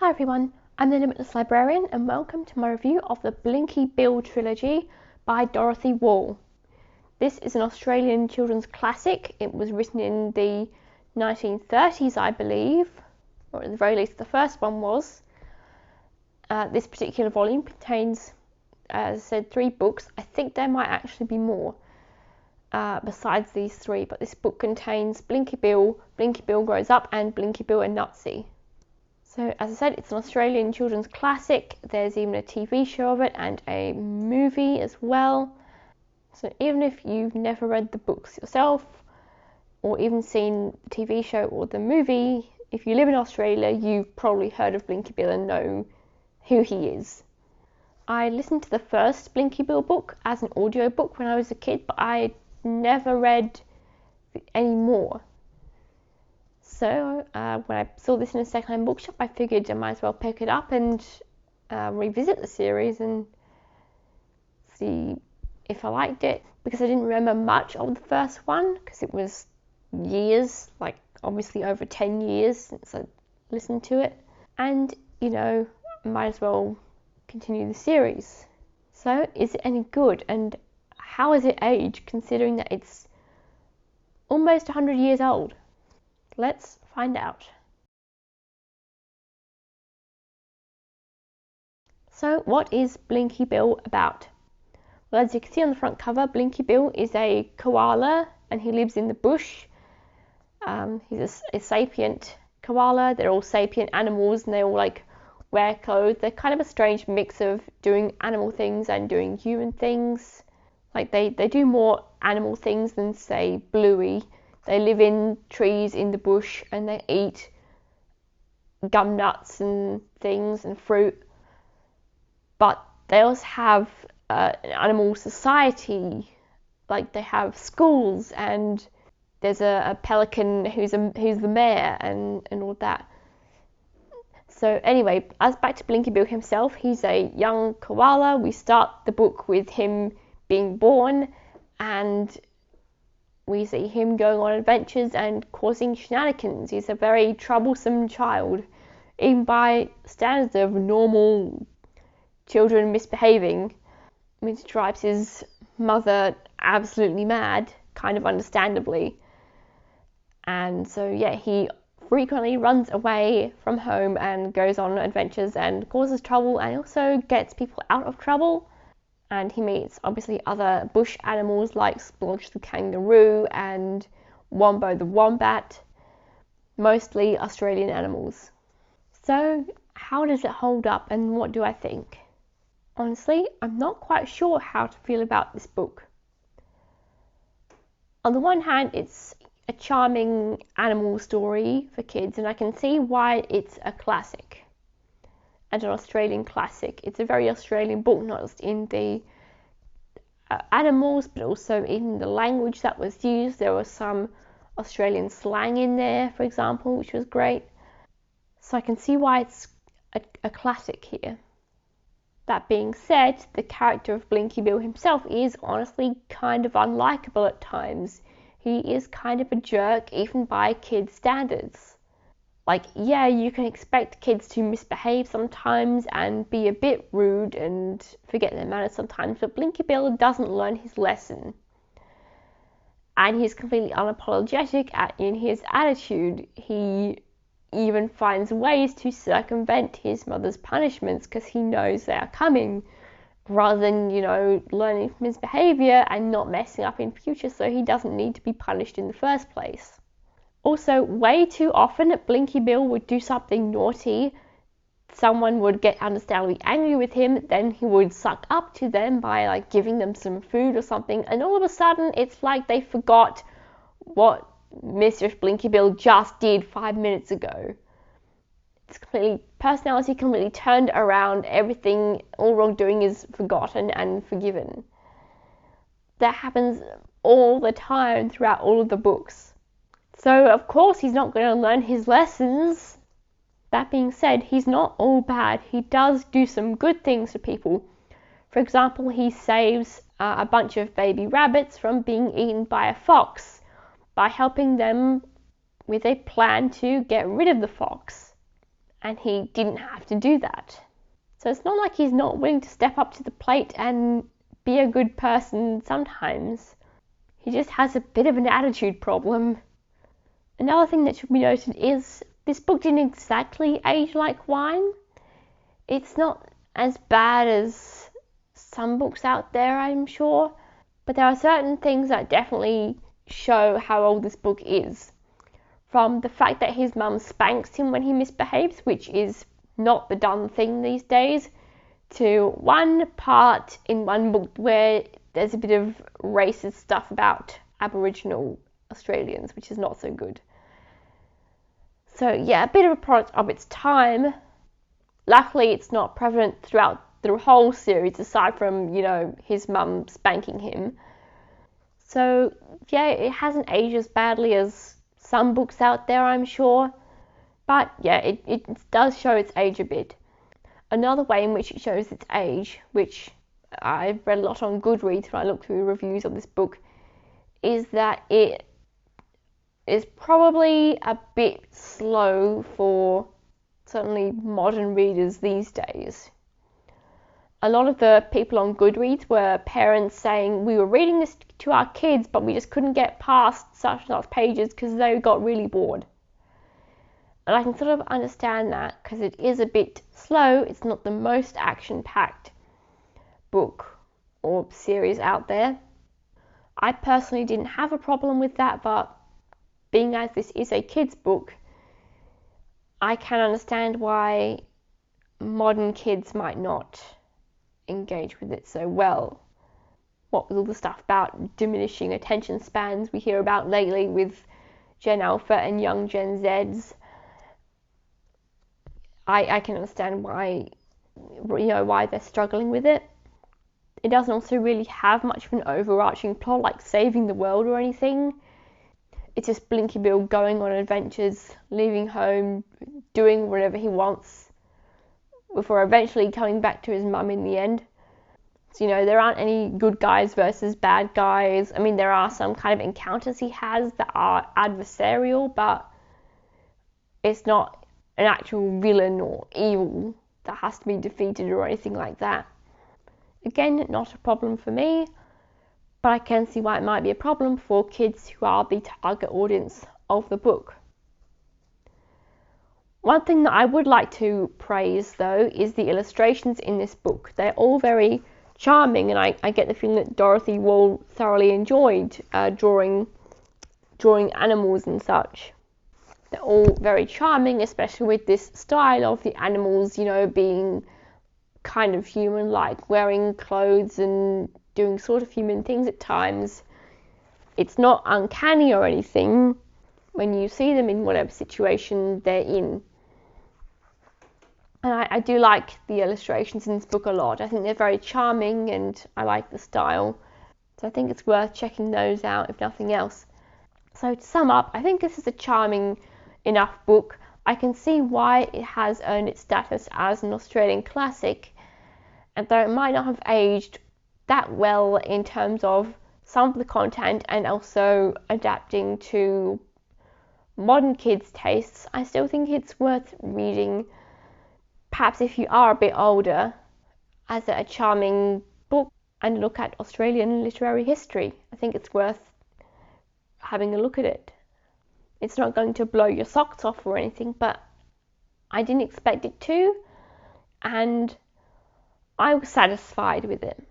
Hi everyone, I'm the Limitless Librarian and welcome to my review of the Blinky Bill Trilogy by Dorothy Wall. This is an Australian children's classic. It was written in the 1930s, I believe, or at the very least the first one was. This particular volume contains, as I said, 3 books. I think there might actually be more besides these 3, but this book contains Blinky Bill Grows Up, and Blinky Bill Nutsy. So, as I said, it's an Australian children's classic. There's even a TV show of it and a movie as well. So even if you've never read the books yourself, or even seen the TV show or the movie, if you live in Australia, you've probably heard of Blinky Bill and know who he is. I listened to the first Blinky Bill book as an audiobook when I was a kid, but I never read any more. So when I saw this in a second-hand bookshop, I figured I might as well pick it up and revisit the series and see if I liked it, because I didn't remember much of the first one because it was years, like obviously over 10 years since I listened to it, and might as well continue the series. So is it any good, and how is it aged considering that it's almost 100 years old? Let's find out. So what is Blinky Bill about? Well, as you can see on the front cover, Blinky Bill is a koala and he lives in the bush. He's a sapient koala. They're all sapient animals and they all wear clothes. They're kind of a strange mix of doing animal things and doing human things. They do more animal things than, say, Bluey. They live in trees in the bush and they eat gum nuts and things and fruit. But they also have an animal society. They have schools, and there's a pelican who's the mayor and all that. So anyway, as back to Blinky Bill himself, he's a young koala. We start the book with him being born, and we see him going on adventures and causing shenanigans. He's a very troublesome child, even by standards of normal children misbehaving, which drives his mother absolutely mad, kind of understandably. And so, yeah, he frequently runs away from home and goes on adventures and causes trouble, and also gets people out of trouble. And he meets, obviously, other bush animals like Splodge the kangaroo and Wombo the wombat, mostly Australian animals. So, how does it hold up and what do I think? Honestly, I'm not quite sure how to feel about this book. On the one hand, it's a charming animal story for kids, and I can see why it's a classic and an Australian classic. It's a very Australian book, not just in the animals, but also in the language that was used. There was some Australian slang in there, for example, which was great. So I can see why it's a classic here. That being said, the character of Blinky Bill himself is honestly kind of unlikable at times. He is kind of a jerk, even by kids' standards. Yeah, you can expect kids to misbehave sometimes and be a bit rude and forget their manners sometimes, but Blinky Bill doesn't learn his lesson. And he's completely unapologetic in his attitude. He even finds ways to circumvent his mother's punishments because he knows they are coming, rather than, learning from his behaviour and not messing up in future so he doesn't need to be punished in the first place. Also, way too often, Blinky Bill would do something naughty. Someone would get understandably angry with him, then he would suck up to them by giving them some food or something, and all of a sudden it's like they forgot what Mischief Blinky Bill just did 5 minutes ago. It's personality completely turned around, everything, all wrongdoing is forgotten and forgiven. That happens all the time throughout all of the books. So, of course, he's not going to learn his lessons. That being said, he's not all bad. He does do some good things for people. For example, he saves a bunch of baby rabbits from being eaten by a fox by helping them with a plan to get rid of the fox. and he didn't have to do that. So it's not like he's not willing to step up to the plate and be a good person sometimes. He just has a bit of an attitude problem. Another thing that should be noted is this book didn't exactly age like wine. It's not as bad as some books out there, I'm sure, but there are certain things that definitely show how old this book is. From the fact that his mum spanks him when he misbehaves, which is not the done thing these days, to one part in one book where there's a bit of racist stuff about Aboriginal Australians, which is not so good. So yeah, a bit of a product of its time. Luckily, it's not prevalent throughout the whole series, aside from, his mum spanking him. So yeah, it hasn't aged as badly as some books out there, I'm sure. But yeah, it does show its age a bit. Another way in which it shows its age, which I've read a lot on Goodreads when I look through reviews of this book, is that it is probably a bit slow for certainly modern readers these days. A lot of the people on Goodreads were parents saying, we were reading this to our kids, but we just couldn't get past such and such pages because they got really bored. And I can sort of understand that because it is a bit slow. It's not the most action-packed book or series out there. I personally didn't have a problem with that, but being as this is a kid's book, I can understand why modern kids might not engage with it so well. What with all the stuff about diminishing attention spans we hear about lately with Gen Alpha and young Gen Zs, I can understand why they're struggling with it. It doesn't also really have much of an overarching plot like saving the world or anything. It's just Blinky Bill going on adventures, leaving home, doing whatever he wants, before eventually coming back to his mum in the end. So, there aren't any good guys versus bad guys. I mean, there are some kind of encounters he has that are adversarial, but it's not an actual villain or evil that has to be defeated or anything like that. Again, not a problem for me, but I can see why it might be a problem for kids who are the target audience of the book. One thing that I would like to praise, though, is the illustrations in this book. They're all very charming, and I get the feeling that Dorothy Wall thoroughly enjoyed drawing animals and such. They're all very charming, especially with this style of the animals, being kind of human-like, wearing clothes and doing sort of human things at times. It's not uncanny or anything when you see them in whatever situation they're in. And I do like the illustrations in this book a lot. I think they're very charming and I like the style. So I think it's worth checking those out if nothing else. So to sum up, I think this is a charming enough book. I can see why it has earned its status as an Australian classic, and though it might not have aged that well in terms of some of the content and also adapting to modern kids' tastes, I still think it's worth reading, perhaps if you are a bit older, as a charming book and look at Australian literary history. I think it's worth having a look at it. It's not going to blow your socks off or anything, but I didn't expect it to, and I was satisfied with it.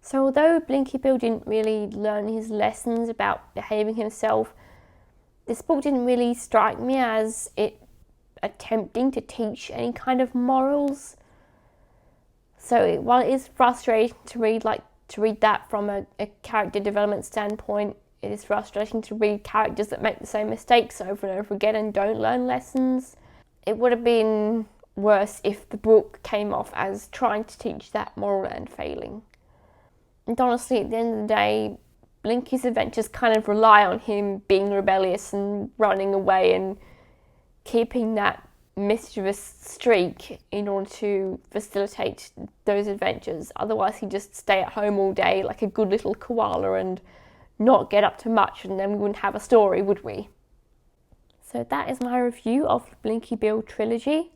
So although Blinky Bill didn't really learn his lessons about behaving himself, this book didn't really strike me as it attempting to teach any kind of morals. So while it is frustrating to read that from a character development standpoint, it is frustrating to read characters that make the same mistakes over and over again and don't learn lessons. It would have been worse if the book came off as trying to teach that moral and failing. And honestly, at the end of the day, Blinky's adventures kind of rely on him being rebellious and running away and keeping that mischievous streak in order to facilitate those adventures. Otherwise, he'd just stay at home all day like a good little koala and not get up to much, and then we wouldn't have a story, would we? So that is my review of the Blinky Bill trilogy.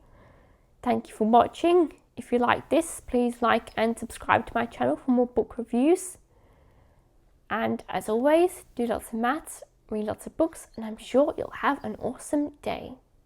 Thank you for watching. If you like this, please like and subscribe to my channel for more book reviews. And as always, do lots of maths, read lots of books, and I'm sure you'll have an awesome day.